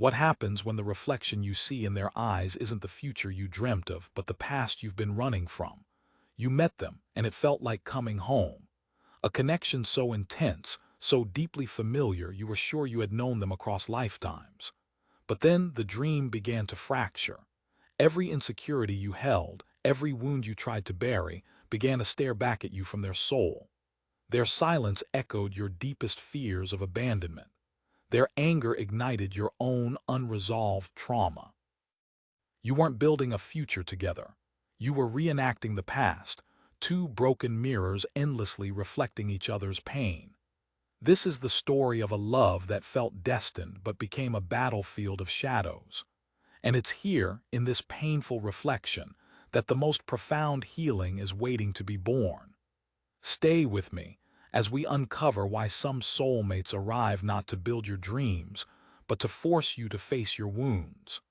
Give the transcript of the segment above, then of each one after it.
What happens when the reflection you see in their eyes isn't the future you dreamt of, but the past you've been running from? You met them, and it felt like coming home. A connection so intense, so deeply familiar, you were sure you had known them across lifetimes. But then the dream began to fracture. Every insecurity you held, every wound you tried to bury, began to stare back at you from their soul. Their silence echoed your deepest fears of abandonment. Their anger ignited your own unresolved trauma. You weren't building a future together. You were reenacting the past, two broken mirrors endlessly reflecting each other's pain. This is the story of a love that felt destined but became a battlefield of shadows. And it's here, in this painful reflection, that the most profound healing is waiting to be born. Stay with me as we uncover why some soulmates arrive not to build your dreams, but to force you to face your wounds.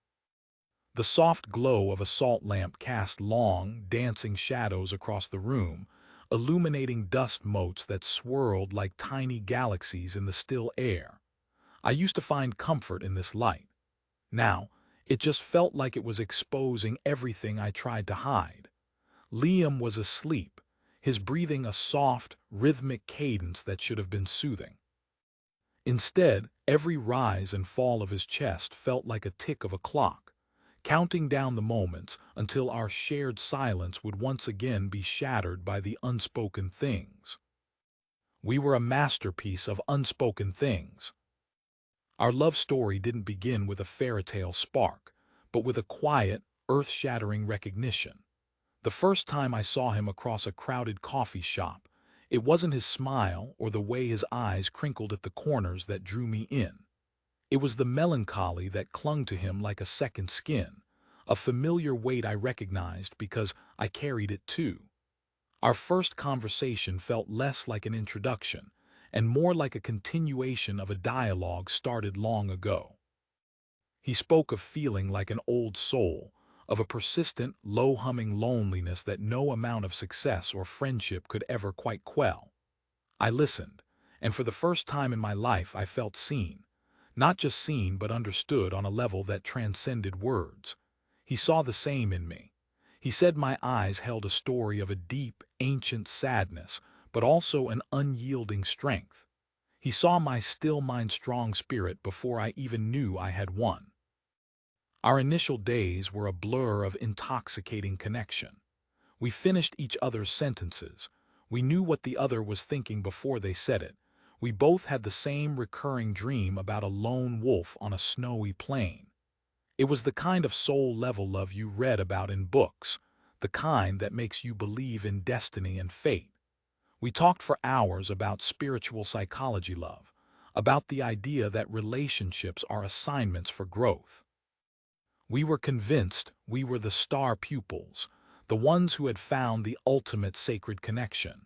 The soft glow of a salt lamp cast long, dancing shadows across the room, illuminating dust motes that swirled like tiny galaxies in the still air. I used to find comfort in this light. Now, it just felt like it was exposing everything I tried to hide. Liam was asleep, his breathing a soft, rhythmic cadence that should have been soothing. Instead, every rise and fall of his chest felt like a tick of a clock, counting down the moments until our shared silence would once again be shattered by the unspoken things. We were a masterpiece of unspoken things. Our love story didn't begin with a fairy tale spark, but with a quiet, earth-shattering recognition. The first time I saw him across a crowded coffee shop, it wasn't his smile or the way his eyes crinkled at the corners that drew me in. It was the melancholy that clung to him like a second skin, a familiar weight I recognized because I carried it too. Our first conversation felt less like an introduction and more like a continuation of a dialogue started long ago. He spoke of feeling like an old soul, of a persistent, low-humming loneliness that no amount of success or friendship could ever quite quell. I listened, and for the first time in my life I felt seen. Not just seen, but understood on a level that transcended words. He saw the same in me. He said my eyes held a story of a deep, ancient sadness, but also an unyielding strength. He saw my still-mind-strong spirit before I even knew I had one. Our initial days were a blur of intoxicating connection. We finished each other's sentences. We knew what the other was thinking before they said it. We both had the same recurring dream about a lone wolf on a snowy plain. It was the kind of soul-level love you read about in books, the kind that makes you believe in destiny and fate. We talked for hours about spiritual psychology love, about the idea that relationships are assignments for growth. We were convinced we were the star pupils, the ones who had found the ultimate sacred connection.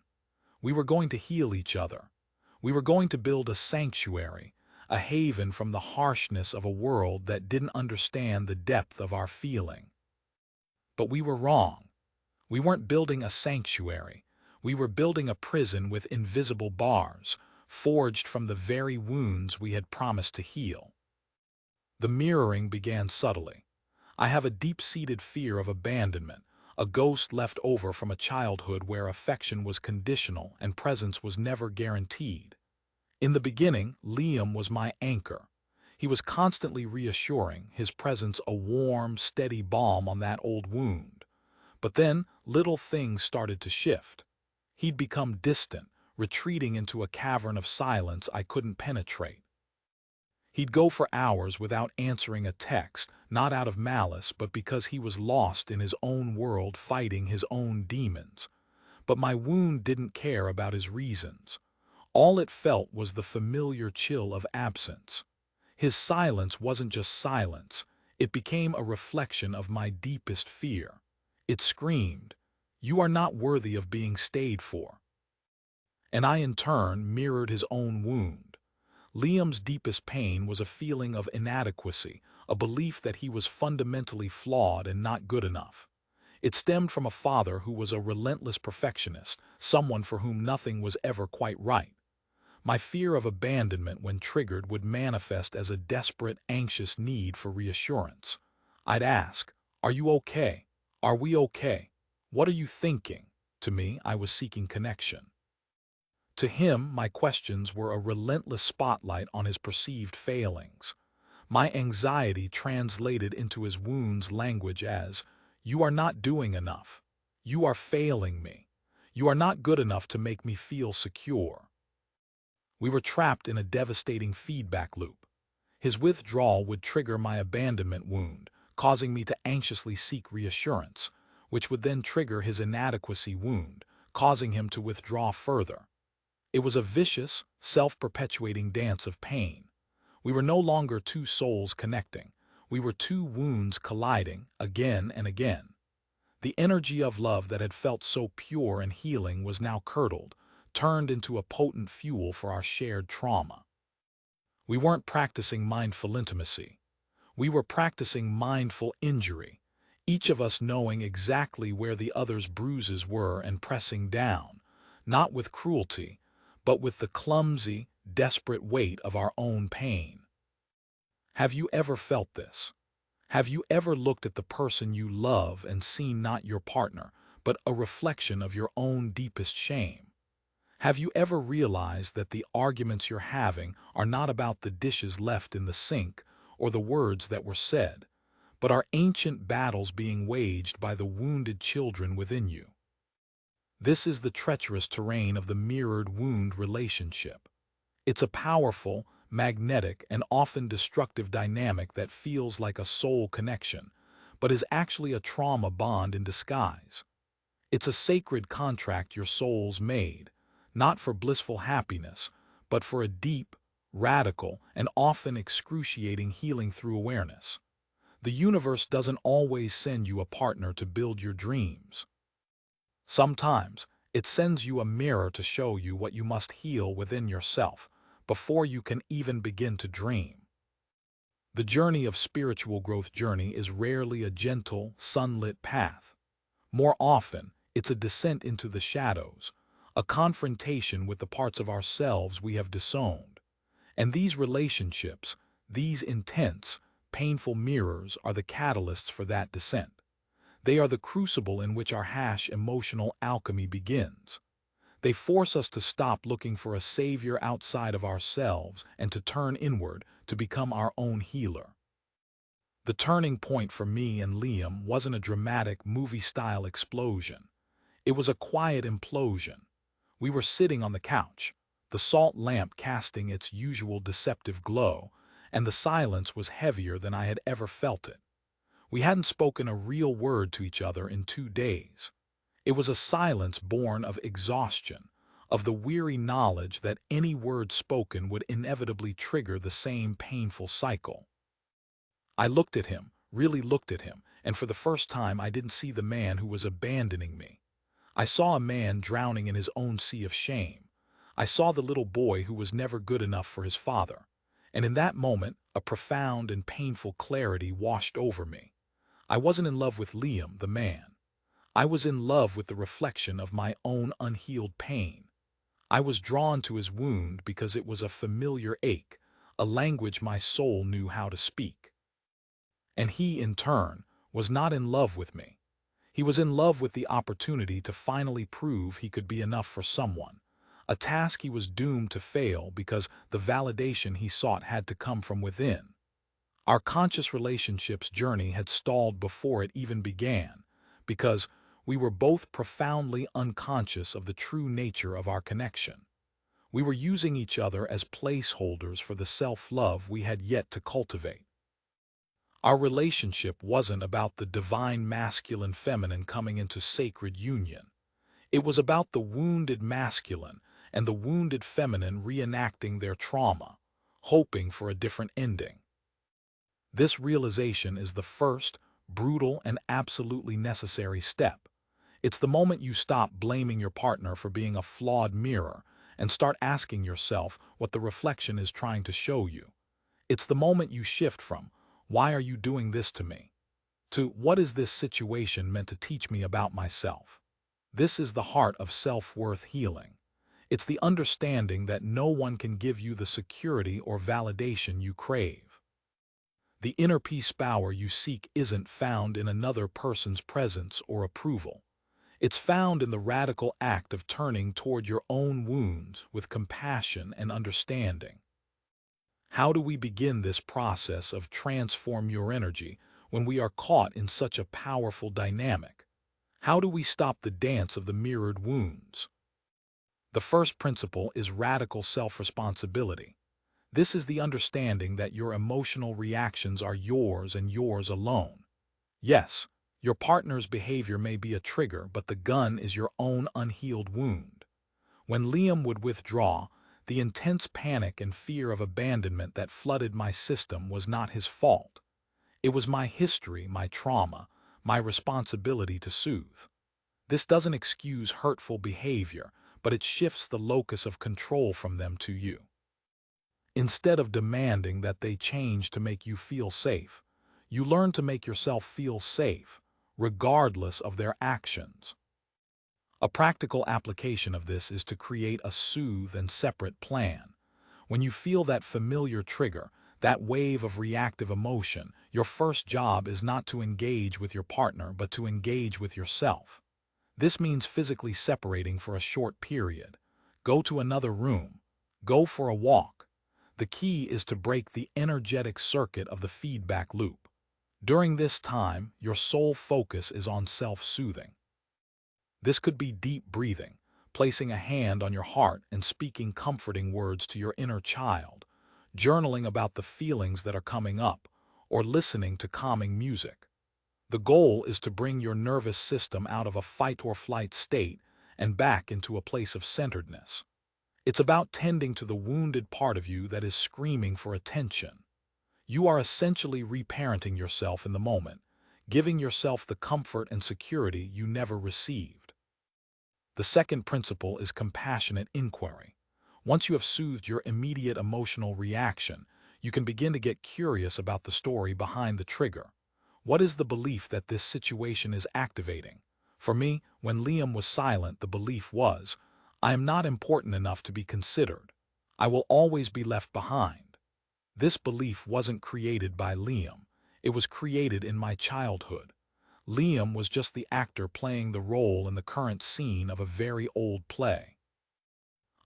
We were going to heal each other. We were going to build a sanctuary, a haven from the harshness of a world that didn't understand the depth of our feeling. But we were wrong. We weren't building a sanctuary. We were building a prison with invisible bars, forged from the very wounds we had promised to heal. The mirroring began subtly. I have a deep-seated fear of abandonment, a ghost left over from a childhood where affection was conditional and presence was never guaranteed. In the beginning, Liam was my anchor. He was constantly reassuring, his presence a warm, steady balm on that old wound. But then, little things started to shift. He'd become distant, retreating into a cavern of silence I couldn't penetrate. He'd go for hours without answering a text, not out of malice, but because he was lost in his own world fighting his own demons. But my wound didn't care about his reasons. All it felt was the familiar chill of absence. His silence wasn't just silence. It became a reflection of my deepest fear. It screamed, "You are not worthy of being stayed for." And I in turn mirrored his own wound. Liam's deepest pain was a feeling of inadequacy, a belief that he was fundamentally flawed and not good enough. It stemmed from a father who was a relentless perfectionist, someone for whom nothing was ever quite right. My fear of abandonment when triggered would manifest as a desperate, anxious need for reassurance. I'd ask, "Are you okay? Are we okay? What are you thinking?" To me, I was seeking connection. To him, my questions were a relentless spotlight on his perceived failings. My anxiety translated into his wounds language as, "You are not doing enough. You are failing me. You are not good enough to make me feel secure." We were trapped in a devastating feedback loop. His withdrawal would trigger my abandonment wound, causing me to anxiously seek reassurance, which would then trigger his inadequacy wound, causing him to withdraw further. It was a vicious, self-perpetuating dance of pain. We were no longer two souls connecting. We were two wounds colliding again and again. The energy of love that had felt so pure and healing was now curdled, turned into a potent fuel for our shared trauma. We weren't practicing mindful intimacy. We were practicing mindful injury, each of us knowing exactly where the other's bruises were and pressing down, not with cruelty, but with the clumsy, desperate weight of our own pain. Have you ever felt this? Have you ever looked at the person you love and seen not your partner, but a reflection of your own deepest shame? Have you ever realized that the arguments you're having are not about the dishes left in the sink or the words that were said, but are ancient battles being waged by the wounded children within you? This is the treacherous terrain of the mirrored wound relationship. It's a powerful, magnetic, and often destructive dynamic that feels like a soul connection, but is actually a trauma bond in disguise. It's a sacred contract your souls made, not for blissful happiness, but for a deep, radical, and often excruciating healing through awareness. The universe doesn't always send you a partner to build your dreams. Sometimes, it sends you a mirror to show you what you must heal within yourself before you can even begin to dream. The journey of spiritual growth journey is rarely a gentle, sunlit path. More often, it's a descent into the shadows, a confrontation with the parts of ourselves we have disowned. And these relationships, these intense, painful mirrors are the catalysts for that descent. They are the crucible in which our emotional alchemy begins. They force us to stop looking for a savior outside of ourselves and to turn inward to become our own healer. The turning point for me and Liam wasn't a dramatic movie-style explosion. It was a quiet implosion. We were sitting on the couch, the salt lamp casting its usual deceptive glow, and the silence was heavier than I had ever felt it. We hadn't spoken a real word to each other in 2 days. It was a silence born of exhaustion, of the weary knowledge that any word spoken would inevitably trigger the same painful cycle. I looked at him, really looked at him, and for the first time I didn't see the man who was abandoning me. I saw a man drowning in his own sea of shame. I saw the little boy who was never good enough for his father. And in that moment, a profound and painful clarity washed over me. I wasn't in love with Liam, the man. I was in love with the reflection of my own unhealed pain. I was drawn to his wound because it was a familiar ache, a language my soul knew how to speak. And he, in turn, was not in love with me. He was in love with the opportunity to finally prove he could be enough for someone, a task he was doomed to fail because the validation he sought had to come from within. Our conscious relationship's journey had stalled before it even began, because we were both profoundly unconscious of the true nature of our connection. We were using each other as placeholders for the self-love we had yet to cultivate. Our relationship wasn't about the divine masculine-feminine coming into sacred union. It was about the wounded masculine and the wounded feminine reenacting their trauma, hoping for a different ending. This realization is the first, brutal, and absolutely necessary step. It's the moment you stop blaming your partner for being a flawed mirror and start asking yourself what the reflection is trying to show you. It's the moment you shift from, "Why are you doing this to me?" to, "What is this situation meant to teach me about myself?" This is the heart of self-worth healing. It's the understanding that no one can give you the security or validation you crave. The inner peace power you seek isn't found in another person's presence or approval. It's found in the radical act of turning toward your own wounds with compassion and understanding. How do we begin this process of transform your energy when we are caught in such a powerful dynamic? How do we stop the dance of the mirrored wounds? The first principle is radical self-responsibility. This is the understanding that your emotional reactions are yours and yours alone. Yes, your partner's behavior may be a trigger, but the gun is your own unhealed wound. When Liam would withdraw, the intense panic and fear of abandonment that flooded my system was not his fault. It was my history, my trauma, my responsibility to soothe. This doesn't excuse hurtful behavior, but it shifts the locus of control from them to you. Instead of demanding that they change to make you feel safe, you learn to make yourself feel safe, regardless of their actions. A practical application of this is to create a soothe and separate plan. When you feel that familiar trigger, that wave of reactive emotion, your first job is not to engage with your partner, but to engage with yourself. This means physically separating for a short period. Go to another room. Go for a walk. The key is to break the energetic circuit of the feedback loop. During this time, your sole focus is on self-soothing. This could be deep breathing, placing a hand on your heart and speaking comforting words to your inner child, journaling about the feelings that are coming up, or listening to calming music. The goal is to bring your nervous system out of a fight-or-flight state and back into a place of centeredness. It's about tending to the wounded part of you that is screaming for attention. You are essentially reparenting yourself in the moment, giving yourself the comfort and security you never received. The second principle is compassionate inquiry. Once you have soothed your immediate emotional reaction, you can begin to get curious about the story behind the trigger. What is the belief that this situation is activating? For me, when Liam was silent, the belief was, I am not important enough to be considered. I will always be left behind. This belief wasn't created by Liam. It was created in my childhood. Liam was just the actor playing the role in the current scene of a very old play.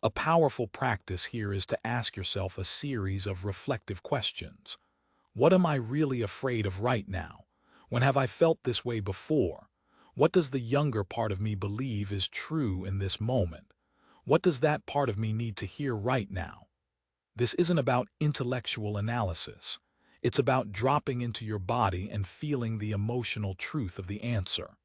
A powerful practice here is to ask yourself a series of reflective questions. What am I really afraid of right now? When have I felt this way before? What does the younger part of me believe is true in this moment? What does that part of me need to hear right now? This isn't about intellectual analysis. It's about dropping into your body and feeling the emotional truth of the answer.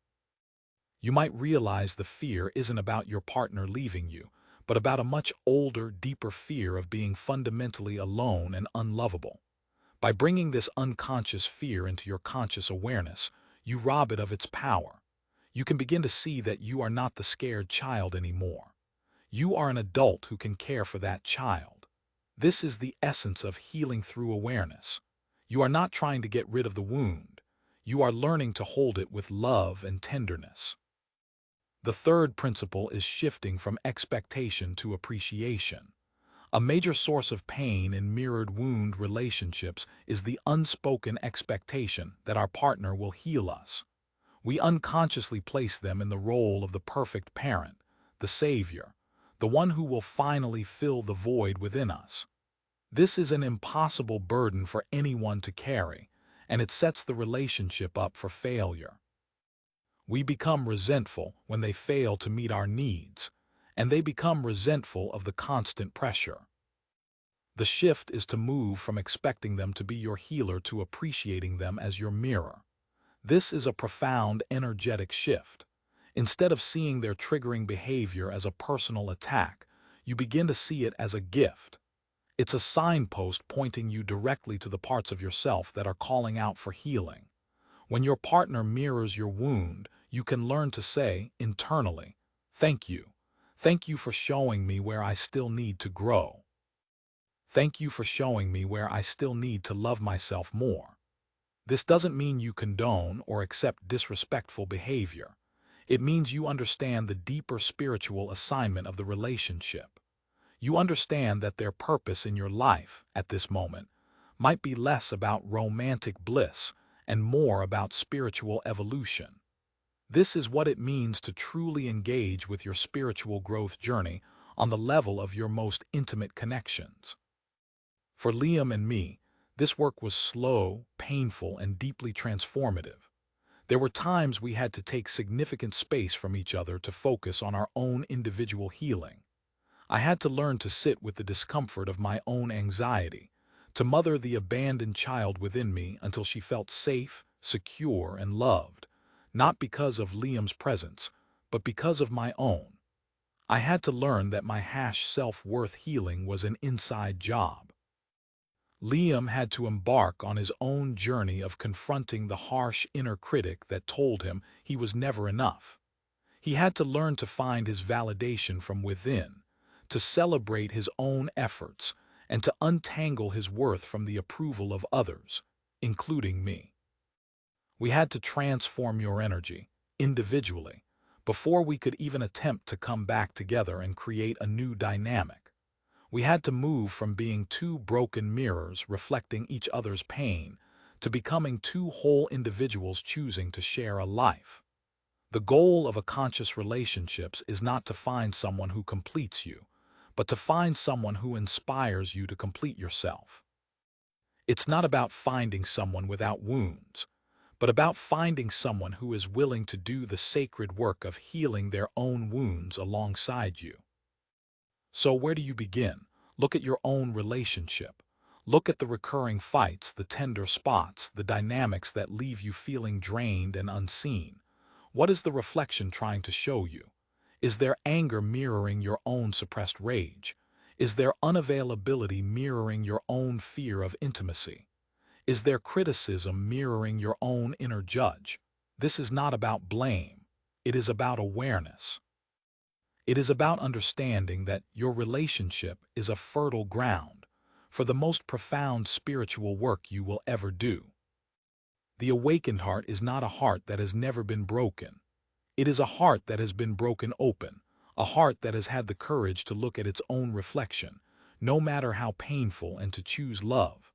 You might realize the fear isn't about your partner leaving you, but about a much older, deeper fear of being fundamentally alone and unlovable. By bringing this unconscious fear into your conscious awareness, you rob it of its power. You can begin to see that you are not the scared child anymore. You are an adult who can care for that child. This is the essence of healing through awareness. You are not trying to get rid of the wound. You are learning to hold it with love and tenderness. The third principle is shifting from expectation to appreciation. A major source of pain in mirrored wound relationships is the unspoken expectation that our partner will heal us. We unconsciously place them in the role of the perfect parent, the savior, the one who will finally fill the void within us. This is an impossible burden for anyone to carry, and it sets the relationship up for failure. We become resentful when they fail to meet our needs, and they become resentful of the constant pressure. The shift is to move from expecting them to be your healer to appreciating them as your mirror. This is a profound energetic shift. Instead of seeing their triggering behavior as a personal attack, you begin to see it as a gift. It's a signpost pointing you directly to the parts of yourself that are calling out for healing. When your partner mirrors your wound, you can learn to say, internally, thank you. Thank you for showing me where I still need to grow. Thank you for showing me where I still need to love myself more. This doesn't mean you condone or accept disrespectful behavior. It means you understand the deeper spiritual assignment of the relationship. You understand that their purpose in your life at this moment might be less about romantic bliss and more about spiritual evolution. This is what it means to truly engage with your spiritual growth journey on the level of your most intimate connections. For Liam and me, this work was slow, painful, and deeply transformative. There were times we had to take significant space from each other to focus on our own individual healing. I had to learn to sit with the discomfort of my own anxiety, to mother the abandoned child within me until she felt safe, secure, and loved, not because of Liam's presence, but because of my own. I had to learn that my self-worth healing was an inside job. Liam had to embark on his own journey of confronting the harsh inner critic that told him he was never enough. He had to learn to find his validation from within, to celebrate his own efforts, and to untangle his worth from the approval of others, including me. We had to transform your energy, individually, before we could even attempt to come back together and create a new dynamic. We had to move from being two broken mirrors reflecting each other's pain to becoming two whole individuals choosing to share a life. The goal of a conscious relationships is not to find someone who completes you, but to find someone who inspires you to complete yourself. It's not about finding someone without wounds, but about finding someone who is willing to do the sacred work of healing their own wounds alongside you. So where do you begin? Look at your own relationship. Look at the recurring fights, the tender spots, the dynamics that leave you feeling drained and unseen. What is the reflection trying to show you? Is there anger mirroring your own suppressed rage? Is there unavailability mirroring your own fear of intimacy? Is there criticism mirroring your own inner judge? This is not about blame. It is about awareness. It is about understanding that your relationship is a fertile ground for the most profound spiritual work you will ever do. The awakened heart is not a heart that has never been broken. It is a heart that has been broken open, a heart that has had the courage to look at its own reflection, no matter how painful, and to choose love.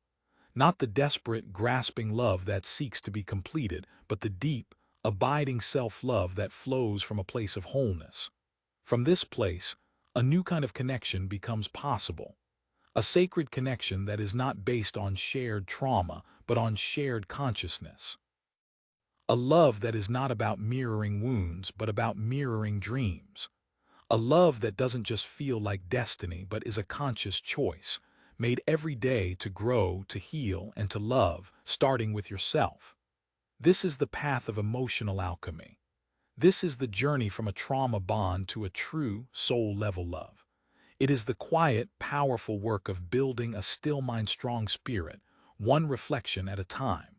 Not the desperate, grasping love that seeks to be completed, but the deep, abiding self-love that flows from a place of wholeness. From this place, a new kind of connection becomes possible. A sacred connection that is not based on shared trauma, but on shared consciousness. A love that is not about mirroring wounds, but about mirroring dreams. A love that doesn't just feel like destiny, but is a conscious choice, made every day to grow, to heal, and to love, starting with yourself. This is the path of emotional alchemy. This is the journey from a trauma bond to a true, soul-level love. It is the quiet, powerful work of building a still mind strong spirit, one reflection at a time.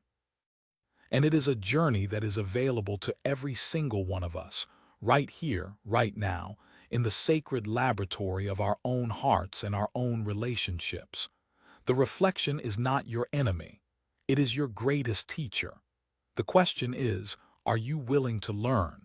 And it is a journey that is available to every single one of us, right here, right now, in the sacred laboratory of our own hearts and our own relationships. The reflection is not your enemy. It is your greatest teacher. The question is, are you willing to learn?